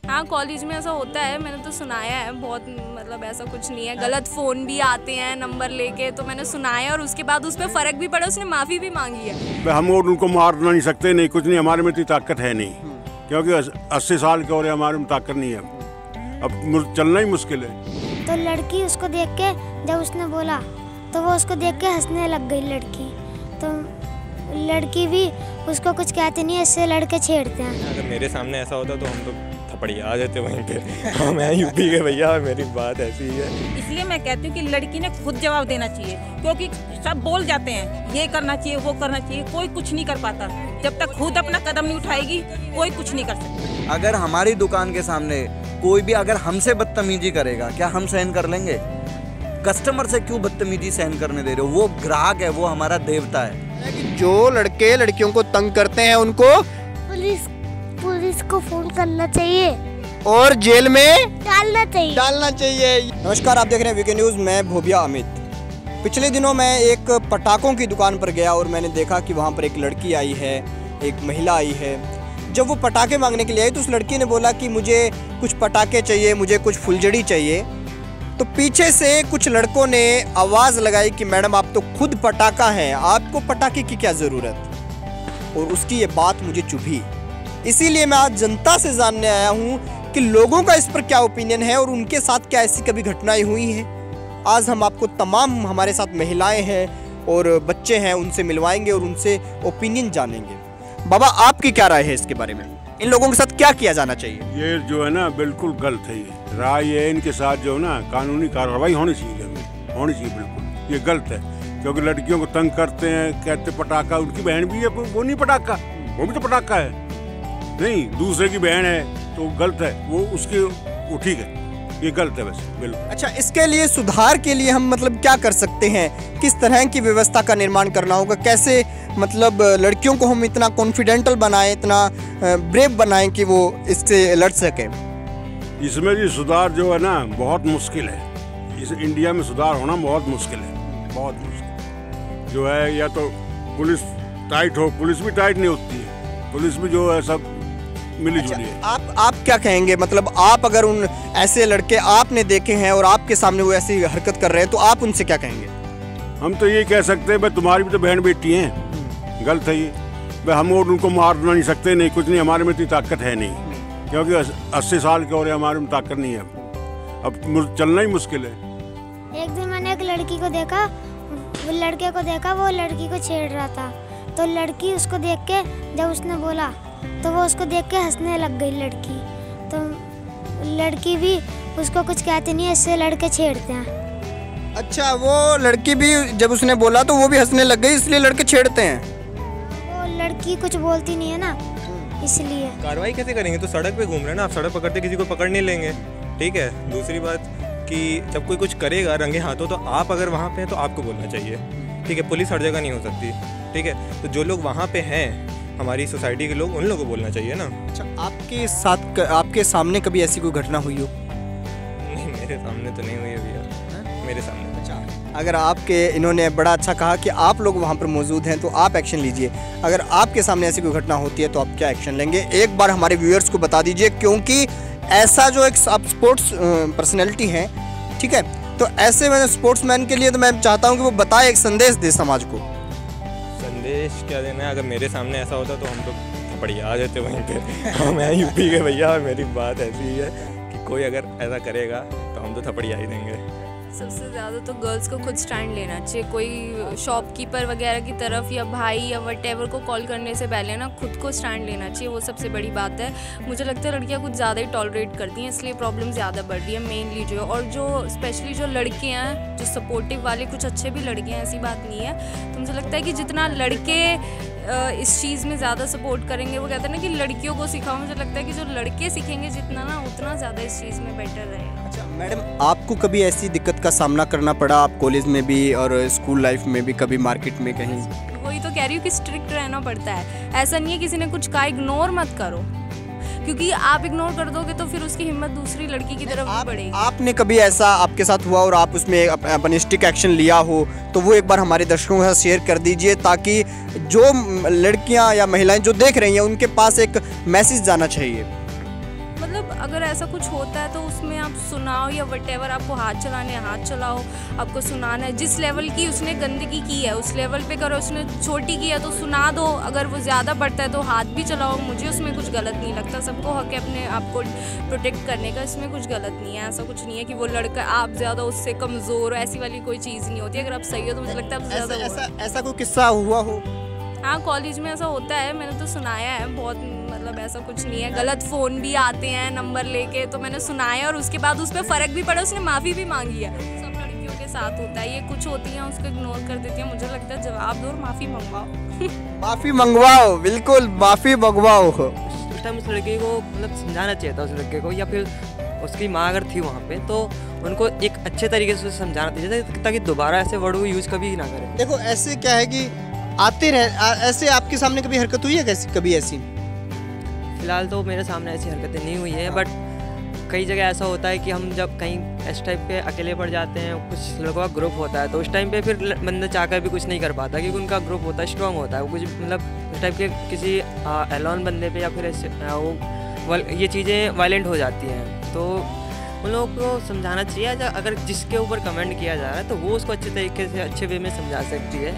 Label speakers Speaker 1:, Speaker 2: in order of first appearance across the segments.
Speaker 1: हाँ, कॉलेज में ऐसा होता है, मैंने तो सुनाया है बहुत, मतलब ऐसा कुछ नहीं है, गलत फ़ोन भी आते हैं नंबर लेके, तो मैंने सुनाया और उसके बाद उस पर फ़र्क भी पड़ा, उसने माफ़ी भी मांगी है।
Speaker 2: हम और उनको मार नहीं सकते, नहीं कुछ नहीं, हमारे में इतनी ताकत है नहीं, क्योंकि 80 साल के और हमारे में ताकत नहीं है, अब चलना ही मुश्किल है।
Speaker 3: तो लड़की उसको देख के जब उसने बोला तो वो उसको देख के हंसने लग गई लड़की, तो लड़की भी उसको कुछ कहती नहीं है, इससे लड़के छेड़ते हैं।
Speaker 4: अगर मेरे सामने ऐसा होता तो हम तो थप्पड़ी आ जाते वहीं पे। हाँ, मैं यूपी के भैया, मेरी बात ऐसी ही है।
Speaker 5: इसलिए मैं कहती हूँ कि लड़की ने खुद जवाब देना चाहिए, क्योंकि सब बोल जाते हैं ये करना चाहिए वो करना चाहिए, कोई कुछ नहीं कर पाता जब तक खुद अपना कदम नहीं उठाएगी, कोई कुछ नहीं कर सकता।
Speaker 6: अगर हमारी दुकान के सामने कोई भी अगर हमसे बदतमीजी करेगा, क्या हम सहन कर लेंगे? कस्टमर से क्यों बदतमीजी सहन करने दे रहे हो? वो ग्राहक है, वो हमारा देवता है।
Speaker 7: जो लड़के लड़कियों को तंग करते हैं उनको
Speaker 3: पुलिस को फोन करना चाहिए
Speaker 7: और जेल में
Speaker 3: डालना चाहिए।
Speaker 7: नमस्कार, आप देख रहे हैं वीके न्यूज़। मैं भोबिया अमित। पिछले दिनों मैं एक पटाखों की दुकान पर गया और मैंने देखा कि वहाँ पर एक लड़की आई है, एक महिला आई है। जब वो पटाखे मांगने के लिए आई तो उस लड़की ने बोला कि मुझे कुछ पटाखे चाहिए, मुझे कुछ फुलझड़ी चाहिए। तो पीछे से कुछ लड़कों ने आवाज़ लगाई कि मैडम आप तो खुद पटाखा हैं, आपको पटाखे की क्या ज़रूरत। और उसकी ये बात मुझे चुभी। इसीलिए मैं आज जनता से जानने आया हूँ कि लोगों का इस पर क्या ओपिनियन है और उनके साथ क्या ऐसी कभी घटनाएं हुई हैं। आज हम आपको तमाम हमारे साथ महिलाएं हैं और बच्चे हैं उनसे मिलवाएंगे और उनसे ओपिनियन जानेंगे। बाबा, आपकी क्या राय है इसके बारे में? इन लोगों के साथ क्या किया जाना चाहिए?
Speaker 2: ये जो है ना बिल्कुल गलत है। ये राय है, इनके साथ जो है ना कानूनी कार्रवाई होनी चाहिए, बिल्कुल। ये गलत है, क्योंकि लड़कियों को तंग करते हैं, कहते पटाखा, उनकी बहन भी है, वो नहीं पटाखा, वो भी तो पटाखा है, नहीं दूसरे की बहन है तो गलत है, वो ठीक है, ये गलत है वैसे, बिल्कुल।
Speaker 7: अच्छा, इसके लिए सुधार के लिए हम मतलब क्या कर सकते हैं? किस तरह की व्यवस्था का निर्माण करना होगा? कैसे मतलब लड़कियों को हम इतना कॉन्फिडेंटल बनाएं, इतना ब्रेव बनाएं कि वो इससे लड़ सकें?
Speaker 2: इसमें भी सुधार जो है ना बहुत मुश्किल है। इस इंडिया में सुधार होना बहुत मुश्किल है, बहुत मुश्किल जो है। या तो पुलिस टाइट हो, पुलिस भी टाइट नहीं होती है, पुलिस भी जो है सब मिली जुली है।
Speaker 7: आप क्या कहेंगे? मतलब आप अगर उन ऐसे लड़के आपने देखे हैं और आपके सामने वो ऐसी हरकत कर रहे हैं तो आप उनसे क्या कहेंगे?
Speaker 2: हम तो ये कह सकते हैं भाई तुम्हारी भी तो बहन बेटी हैं, गलत है ये भाई। हम और उनको मार नहीं सकते, नहीं कुछ नहीं, हमारे में इतनी ताकत है नहीं, क्योंकि 80 साल के और हमारे में ताकत नहीं है, अब चलना ही मुश्किल है।
Speaker 3: एक दिन मैंने एक लड़की को देखा, वो लड़के को देखा, वो लड़की को छेड़ रहा था, तो लड़की उसको देख के जब उसने बोला तो वो उसको देख के हंसने लग गई लड़की, तो लड़की भी उसको कुछ कहती नहीं है, इससे लड़के छेड़ते हैं।
Speaker 7: अच्छा, वो लड़की भी जब उसने बोला तो वो भी हंसने लग गई, इसलिए लड़के छेड़ते हैं?
Speaker 3: वो लड़की कुछ बोलती नहीं है ना, इसलिए।
Speaker 4: कार्रवाई कैसे करेंगे? तो सड़क पे घूम रहे हैं ना, आप सड़क पकड़ते किसी को पकड़ नहीं लेंगे, ठीक है। दूसरी बात कि जब कोई कुछ करेगा रंगे हाथों तो आप अगर वहाँ पे हैं तो आपको बोलना चाहिए, ठीक है। पुलिस हर जगह नहीं हो सकती, ठीक है। तो जो लोग वहाँ पे हैं, हमारी सोसाइटी के लोग, उन लोगों को बोलना चाहिए ना।
Speaker 7: अच्छा, आपके साथ आपके सामने कभी ऐसी कोई घटना हुई हो?
Speaker 4: नहीं, मेरे सामने तो नहीं हुई है भैया, मेरे सामने।
Speaker 7: अच्छा, अगर आपके इन्होंने बड़ा अच्छा कहा कि आप लोग वहाँ पर मौजूद हैं तो आप एक्शन लीजिए। अगर आपके सामने ऐसी कोई घटना होती है तो आप क्या एक्शन लेंगे? एक बार हमारे व्यूअर्स को बता दीजिए, क्योंकि ऐसा जो एक आप स्पोर्ट्स पर्सनैलिटी हैं, ठीक है, तो ऐसे में स्पोर्ट्समैन के लिए तो मैं चाहता हूँ कि वो बताए, एक संदेश दे समाज को।
Speaker 4: संदेश क्या देना है? अगर मेरे सामने ऐसा होता तो हम तो थप्पड़ी आ जाते वहीं पे। हाँ, मैं यूपी के भैया, मेरी बात ऐसी ही है कि कोई अगर ऐसा करेगा तो हम तो थप्पड़ी आ ही देंगे।
Speaker 1: सबसे ज़्यादा तो गर्ल्स को खुद स्टैंड लेना चाहिए। कोई शॉपकीपर वगैरह की तरफ या भाई या वटेवर को कॉल करने से पहले ना खुद को स्टैंड लेना चाहिए, वो सबसे बड़ी बात है। मुझे लगता है लड़कियां कुछ ज़्यादा ही टॉलरेट करती हैं, इसलिए प्रॉब्लम ज़्यादा बढ़ रही है मेनली जो। और जो स्पेशली जो लड़के हैं, जो सपोर्टिव वाले, कुछ अच्छे भी लड़के हैं, ऐसी बात नहीं है। तो मुझे लगता है कि जितना लड़के इस चीज़ में ज़्यादा सपोर्ट करेंगे, वो कहते हैं ना कि लड़कियों को सिखाओ, मुझे लगता है कि जो लड़के सीखेंगे जितना ना, उतना ज़्यादा इस चीज़ में बेटर रहेगा।
Speaker 7: अच्छा मैडम, आपको कभी ऐसी दिक्कत का सामना करना पड़ा? आप कॉलेज में भी और स्कूल लाइफ में भी, कभी मार्केट में कहीं?
Speaker 1: वही तो कह रही हूँ कि स्ट्रिक्ट रहना पड़ता है। ऐसा नहीं है किसी ने कुछ कहा इग्नोर मत करो, क्योंकि आप इग्नोर कर दोगे तो फिर उसकी हिम्मत दूसरी लड़की की तरफ भी बढ़ेगी।
Speaker 7: आपने कभी ऐसा आपके साथ हुआ और आप उसमें अपनी स्ट्रिक्ट एक्शन लिया हो तो वो एक बार हमारे दर्शकों के साथ शेयर कर दीजिए, ताकि जो लड़कियां या महिलाएं जो देख रही हैं उनके पास एक मैसेज जाना चाहिए।
Speaker 1: मतलब अगर ऐसा कुछ होता है तो उसमें आप सुनाओ या वटेवर, आपको हाथ चलाने हैं हाथ चलाओ, आपको सुनाना है। जिस लेवल की उसने गंदगी की है उस लेवल पे करो, उसने छोटी की है तो सुना दो, अगर वो ज़्यादा बढ़ता है तो हाथ भी चलाओ। मुझे उसमें कुछ गलत नहीं लगता, सबको हक है अपने आप को प्रोटेक्ट करने का, इसमें कुछ गलत नहीं है। ऐसा कुछ नहीं है कि वो लड़का आप ज़्यादा उससे कमज़ोर हो, ऐसी वाली कोई चीज़ नहीं होती। अगर आप सही हो तो मुझे लगता है आप ज़्यादा
Speaker 7: ऐसा कोई किस्सा हुआ हो?
Speaker 1: हाँ, कॉलेज में ऐसा होता है, मैंने तो सुनाया है बहुत, मतलब ऐसा कुछ नहीं है। गलत फ़ोन भी आते हैं नंबर लेके, तो मैंने सुनाया और उसके बाद उस पर फ़र्क भी पड़ा, उसने माफ़ी भी मांगी है। सब लड़कियों के साथ होता है, ये कुछ होती हैं उसको इग्नोर कर देती हैं। मुझे लगता है जवाब दो और माफ़ी मंगवाओ।
Speaker 7: माफ़ी मंगवाओ, बिल्कुल माफ़ी मंगवाओ।
Speaker 8: उस टाइम उस लड़के को मतलब समझाना चाहिए था, उस लड़के को, या फिर उसकी माँ अगर थी वहाँ पे तो उनको एक अच्छे तरीके से समझाना चाहिए ताकि दोबारा ऐसे वर्ड को यूज़ कभी ना करें।
Speaker 7: देखो ऐसे क्या है कि आते रहे, ऐसे आपके सामने कभी हरकत हुई है कैसी, कभी ऐसी?
Speaker 8: फिलहाल तो मेरे सामने ऐसी हरकतें नहीं हुई है, बट कई जगह ऐसा होता है कि हम जब कहीं इस टाइप के अकेले पड़ जाते हैं, कुछ लोगों का ग्रुप होता है, तो उस टाइम पे फिर बंदा चाहकर भी कुछ नहीं कर पाता क्योंकि उनका ग्रुप होता है, स्ट्रांग होता है। वो कुछ मतलब उस टाइप के किसी एलोन बंदे पे या फिर ऐसे वो ये चीज़ें वायलेंट हो जाती हैं। तो उन लोगों को समझाना चाहिए, अगर जिसके ऊपर कमेंट किया जा रहा है तो वो उसको अच्छे तरीके से अच्छे वे में समझा सकती है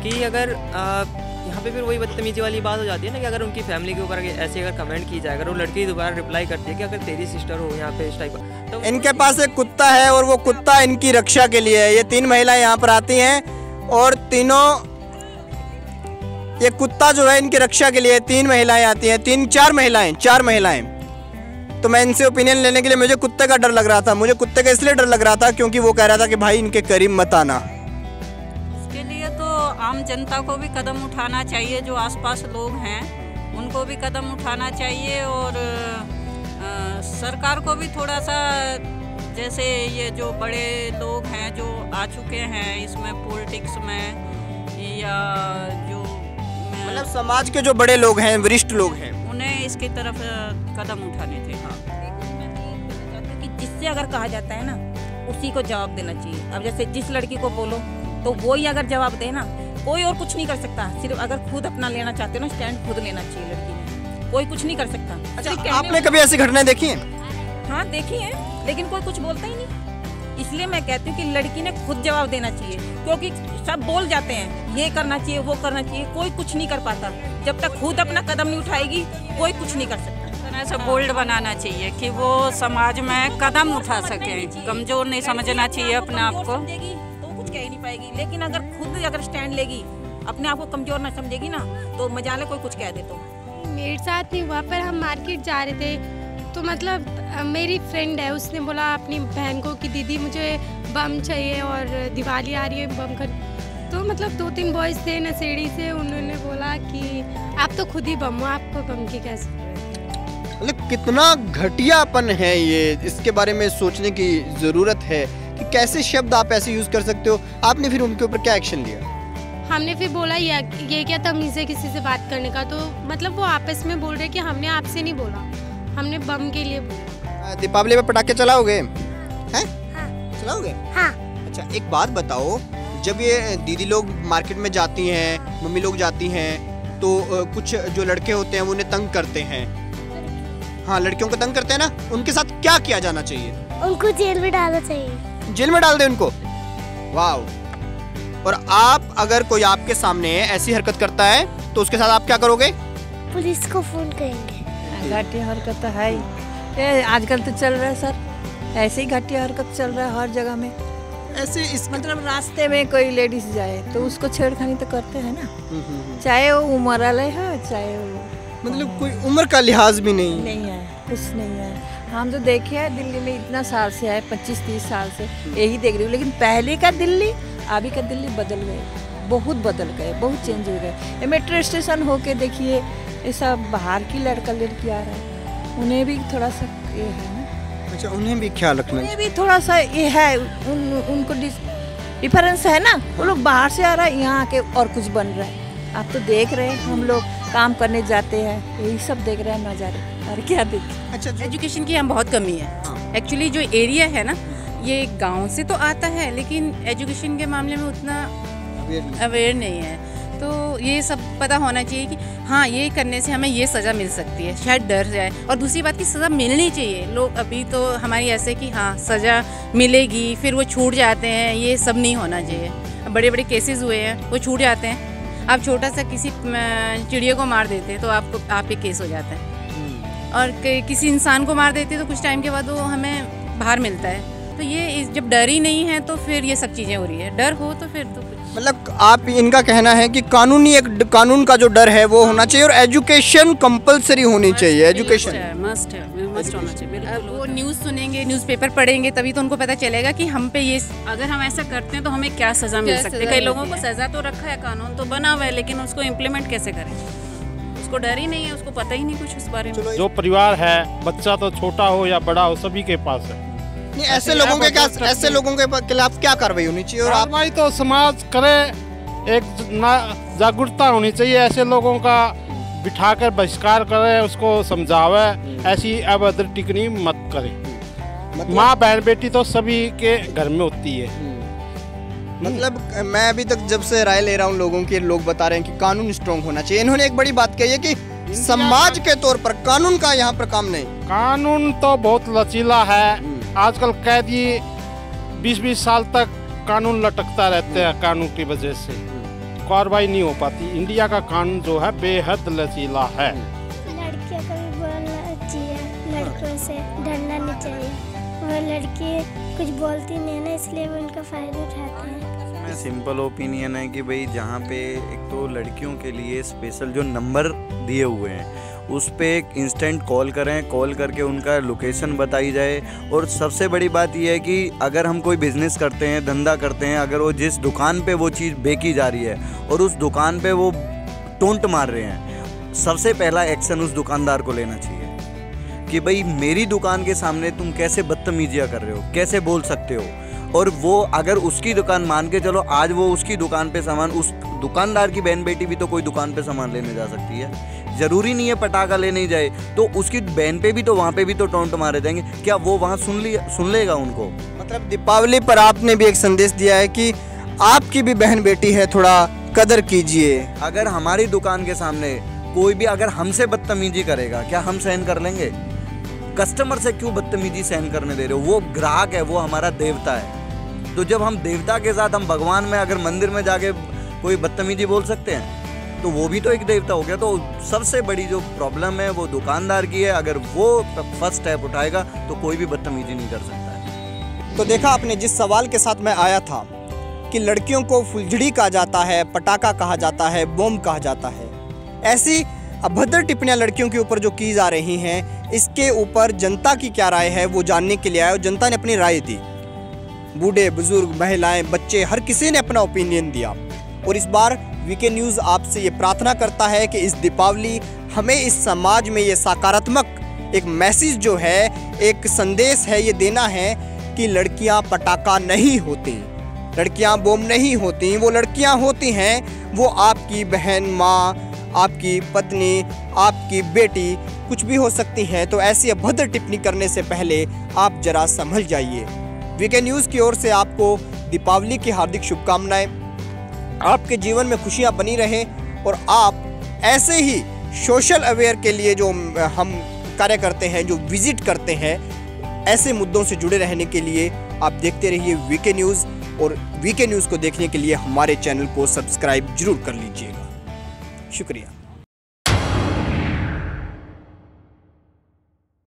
Speaker 8: कि अगर यहाँ पे फिर वही बदतमीजी वाली बात हो जाती है ना कि अगर उनकी फैमिली के ऊपर ऐसे अगर कमेंट की जाए, अगर वो लड़की दोबारा रिप्लाई करती है कि अगर तेरी सिस्टर हो यहाँ पे इस टाइप का, तो
Speaker 7: इनके पास एक कुत्ता है और वो कुत्ता इनकी रक्षा के लिए है। ये 3 महिलाएं यहाँ पर आती हैं और तीनों, ये कुत्ता जो है इनकी रक्षा के लिए 3 महिलाएं आती हैं, 4 महिलाएं। तो मैं इनसे ओपिनियन लेने के लिए, मुझे कुत्ते का डर लग रहा था, मुझे कुत्ते का इसलिए डर लग रहा था क्योंकि वो कह रहा था कि भाई इनके करीब मत आना।
Speaker 5: इसके लिए तो आम जनता को भी कदम उठाना चाहिए, जो आसपास लोग हैं उनको भी कदम उठाना चाहिए, और सरकार को भी थोड़ा सा, जैसे ये जो बड़े लोग हैं जो आ चुके हैं इसमें पॉलिटिक्स में, या जो
Speaker 7: मतलब समाज के जो बड़े लोग हैं, वरिष्ठ लोग हैं,
Speaker 5: उन्हें इसकी तरफ कदम उठाने थे। हाँ,
Speaker 9: कि जिससे अगर कहा जाता है ना उसी को जवाब देना चाहिए। अब जैसे जिस लड़की को बोलो तो वो ही अगर जवाब दे ना, कोई और कुछ नहीं कर सकता। सिर्फ अगर खुद अपना लेना चाहते हो ना, स्टैंड खुद लेना चाहिए लड़की ने, कोई कुछ नहीं कर सकता।
Speaker 7: अच्छा, आपने कभी ऐसी घटनाएं देखी हैं?
Speaker 9: हाँ देखी है, लेकिन कोई कुछ बोलता ही नहीं। इसलिए मैं कहती हूँ कि लड़की ने खुद जवाब देना चाहिए, क्योंकि सब बोल जाते हैं ये करना चाहिए वो करना चाहिए, कोई कुछ नहीं कर पाता। जब तक खुद अपना कदम नहीं उठाएगी कोई कुछ नहीं कर सकता।
Speaker 5: ऐसा बोल्ड बनाना चाहिए कि वो समाज में कदम उठा सके, कमजोर नहीं समझना चाहिए अपने आप को।
Speaker 9: तो कुछ कह ही नहीं पाएगी, लेकिन अगर खुद अगर स्टैंड लेगी, अपने आप को कमजोर ना समझेगी ना, तो मजाले कोई कुछ कह दे। तो
Speaker 10: मेरे साथ नहीं हुआ, पर हम मार्केट जा रहे थे तो मतलब मेरी फ्रेंड है, उसने बोला अपनी बहन को कि दीदी मुझे बम चाहिए और दिवाली आ रही है बम कर। तो मतलब 2-3 बॉयज़ थे नशेड़ी से, उन्होंने बोला कि आप तो खुद ही बम हो, आपको बम की कैसे।
Speaker 7: मतलब कितना घटियापन है ये, इसके बारे में सोचने की ज़रूरत है कि कैसे शब्द आप ऐसे यूज़ कर सकते हो। आपने फिर उनके ऊपर क्या एक्शन लिया?
Speaker 10: हमने फिर बोला ये क्या तमीज़ है किसी से बात करने का। तो मतलब वो आपस में बोल रहे कि हमने आपसे नहीं बोला, हमने बम के लिए बोला।
Speaker 7: दीपावली में पटाखे चलाओगे? हैं? हाँ। चलाओगे?
Speaker 3: हाँ।
Speaker 7: अच्छा, एक बात बताओ, जब ये दीदी लोग मार्केट में जाती हैं, मम्मी लोग जाती हैं, तो कुछ जो लड़के होते हैं वो उन्हें तंग करते हैं, हाँ लड़कियों को तंग करते हैं ना, उनके साथ क्या किया जाना चाहिए?
Speaker 3: उनको जेल में डालना चाहिए।
Speaker 7: जेल में डाल दे उनको? वाह। और आप, अगर कोई आपके सामने ऐसी हरकत करता है तो उसके साथ आप क्या करोगे?
Speaker 3: पुलिस को फोन करेंगे।
Speaker 11: घटिया हरकत तो है ही, ये आजकल तो चल रहा है सर, ऐसे ही घटिया हरकत चल रहा है हर जगह में।
Speaker 7: ऐसे इस
Speaker 11: मतलब रास्ते में कोई लेडीज जाए तो उसको छेड़खानी तो करते हैं ना, चाहे वो उम्र वाले है चाहे वो,
Speaker 7: मतलब कोई उम्र का लिहाज भी नहीं
Speaker 11: है, कुछ नहीं है। हम तो देखे हैं दिल्ली में इतना साल से है, 25-30 साल से यही देख रही हूँ, लेकिन पहले का दिल्ली अभी का दिल्ली बदल गए, बहुत बदल गए, बहुत चेंज हो गए। मेट्रो स्टेशन होके देखिए, ये सब बाहर की लड़का लड़की आ रहा है, उन्हें भी थोड़ा सा ये है ना।
Speaker 7: अच्छा, उन्हें भी ख्याल रखना चाहिए,
Speaker 11: उन्हें भी थोड़ा सा ये है, उनको डिफरेंस है ना। वो लोग बाहर से आ रहा है, यहाँ आके और कुछ बन रहा है। आप तो देख रहे हैं, हम लोग काम करने जाते हैं, यही सब देख रहे हैं नज़ारे, और क्या देखें।
Speaker 12: अच्छा, एजुकेशन की यहाँ बहुत कमी है। एक्चुअली जो एरिया है ना, ये गांव से तो आता है, लेकिन एजुकेशन के मामले में उतना अवेयर नहीं है। तो ये सब पता होना चाहिए कि हाँ ये करने से हमें ये सज़ा मिल सकती है, शायद डर जाए। और दूसरी बात की सज़ा मिलनी चाहिए। लोग अभी तो हमारी ऐसे कि हाँ सज़ा मिलेगी फिर वो छूट जाते हैं, ये सब नहीं होना चाहिए। बड़े बड़े केसेस हुए हैं, वो छूट जाते हैं। आप छोटा सा किसी चिड़िया को मार देते हैं तो आप पे केस हो जाता है, और किसी इंसान को मार देते हैं तो कुछ टाइम के बाद वो हमें बाहर मिलता है। तो ये जब डर ही नहीं है तो फिर ये सब चीज़ें हो रही है। डर हो तो फिर तो कुछ
Speaker 7: मतलब आप इनका कहना है कि कानून का जो डर है वो होना चाहिए, और एजुकेशन कंपलसरी होनी चाहिए। एजुकेशन
Speaker 12: मस्ट होना चाहिए। वो न्यूज़ सुनेंगे, न्यूज़पेपर पढ़ेंगे, तभी तो उनको पता चलेगा कि हम पे ये
Speaker 5: अगर हम ऐसा करते हैं तो हमें क्या सज़ा मिल सकती है। कई लोगों को सज़ा तो रखा है, कानून तो बना हुआ है, लेकिन उसको इम्प्लीमेंट कैसे करें, उसको डर ही नहीं है, उसको पता ही नहीं कुछ उस बारे में।
Speaker 13: जो परिवार है, बच्चा तो छोटा हो या बड़ा हो, सभी के पास है।
Speaker 7: नहीं, ऐसे लोगों के खिलाफ क्या कार्रवाई होनी चाहिए? और
Speaker 13: कार्रवाई तो समाज करे, एक जागरूकता होनी चाहिए। ऐसे लोगों का बिठाकर बहिष्कार करे, उसको समझावे, ऐसी अभद्र टिप्पणी मत करे। माँ बहन बेटी तो सभी के घर में होती है।
Speaker 7: मतलब मैं अभी तक जब से राय ले रहा हूँ लोगों की, लोग बता रहे हैं कि कानून स्ट्रॉन्ग होना चाहिए। इन्होंने एक बड़ी बात कही है कि समाज के तौर पर कानून का यहाँ पर काम नहीं।
Speaker 13: कानून तो बहुत लचीला है। आजकल कैदी 20-20 साल तक कानून लटकता रहते हैं, कानून की वजह से कार्रवाई नहीं हो पाती। इंडिया का कानून जो है बेहद लचीला है।
Speaker 3: लड़कियों को भी बोलना चाहिए, लड़कों से डरना नहीं चाहिए। वो लड़की कुछ बोलती नहीं है ना, इसलिए वो उनका फ़ायदा उठाते हैं।
Speaker 6: सिंपल ओपिनियन है कि भाई जहाँ पे एक तो लड़कियों के लिए स्पेशल जो नंबर दिए हुए हैं उस पे एक इंस्टेंट कॉल करें, कॉल करके उनका लोकेशन बताई जाए। और सबसे बड़ी बात यह है कि अगर हम कोई बिज़नेस करते हैं, धंधा करते हैं, अगर वो जिस दुकान पे वो चीज़ बेची जा रही है और उस दुकान पे वो टोंट मार रहे हैं, सबसे पहला एक्शन उस दुकानदार को लेना चाहिए कि भाई मेरी दुकान के सामने तुम कैसे बदतमीजियाँ कर रहे हो, कैसे बोल सकते हो। और वो अगर उसकी दुकान मान के चलो, आज वो उसकी दुकान पे सामान, उस दुकानदार की बहन बेटी भी तो कोई दुकान पे सामान लेने जा सकती है। ज़रूरी नहीं है पटाखा लेने ही जाए, तो उसकी बहन पे भी तो वहाँ पे भी तो टोंट मारे जाएंगे। क्या वो वहाँ सुन लेगा उनको?
Speaker 7: मतलब दीपावली पर आपने भी एक संदेश दिया है कि आपकी भी बहन बेटी है, थोड़ा कदर कीजिए।
Speaker 6: अगर हमारी दुकान के सामने कोई भी अगर हमसे बदतमीजी करेगा, क्या हम सहन कर लेंगे? कस्टमर से क्यों बदतमीजी सहन करने दे रहे हो? वो ग्राहक है, वो हमारा देवता है। तो जब हम देवता के साथ, हम भगवान में अगर मंदिर में जाके कोई बदतमीजी बोल सकते हैं तो वो भी तो एक देवता हो गया। तो सबसे बड़ी जो प्रॉब्लम है वो दुकानदार की है। अगर वो फर्स्ट स्टेप उठाएगा तो कोई भी बदतमीजी नहीं कर सकता है।
Speaker 7: तो देखा आपने, जिस सवाल के साथ मैं आया था कि लड़कियों को फुलझड़ी कहा जाता है, पटाखा कहा जाता है, बम कहा जाता है, ऐसी अभद्र टिप्पणियां लड़कियों के ऊपर जो की जा रही हैं, इसके ऊपर जनता की क्या राय है वो जानने के लिए आया और जनता ने अपनी राय दी। बूढ़े बुजुर्ग, महिलाएं, बच्चे, हर किसी ने अपना ओपिनियन दिया। और इस बार वीके न्यूज़ आपसे ये प्रार्थना करता है कि इस दीपावली हमें इस समाज में ये सकारात्मक एक मैसेज जो है, एक संदेश है, ये देना है कि लड़कियां पटाखा नहीं होती, लड़कियां बम नहीं होती। वो लड़कियां होती हैं, वो आपकी बहन, माँ, आपकी पत्नी, आपकी बेटी, कुछ भी हो सकती हैं। तो ऐसी अभद्र टिप्पणी करने से पहले आप जरा संभल जाइए। वीके न्यूज़ की ओर से आपको दीपावली की हार्दिक शुभकामनाएं। आपके जीवन में खुशियां बनी रहें और आप ऐसे ही सोशल अवेयर के लिए जो हम कार्य करते हैं, जो विजिट करते हैं, ऐसे मुद्दों से जुड़े रहने के लिए आप देखते रहिए वीके न्यूज़। और वीके न्यूज़ को देखने के लिए हमारे चैनल को सब्सक्राइब जरूर कर लीजिएगा। शुक्रिया।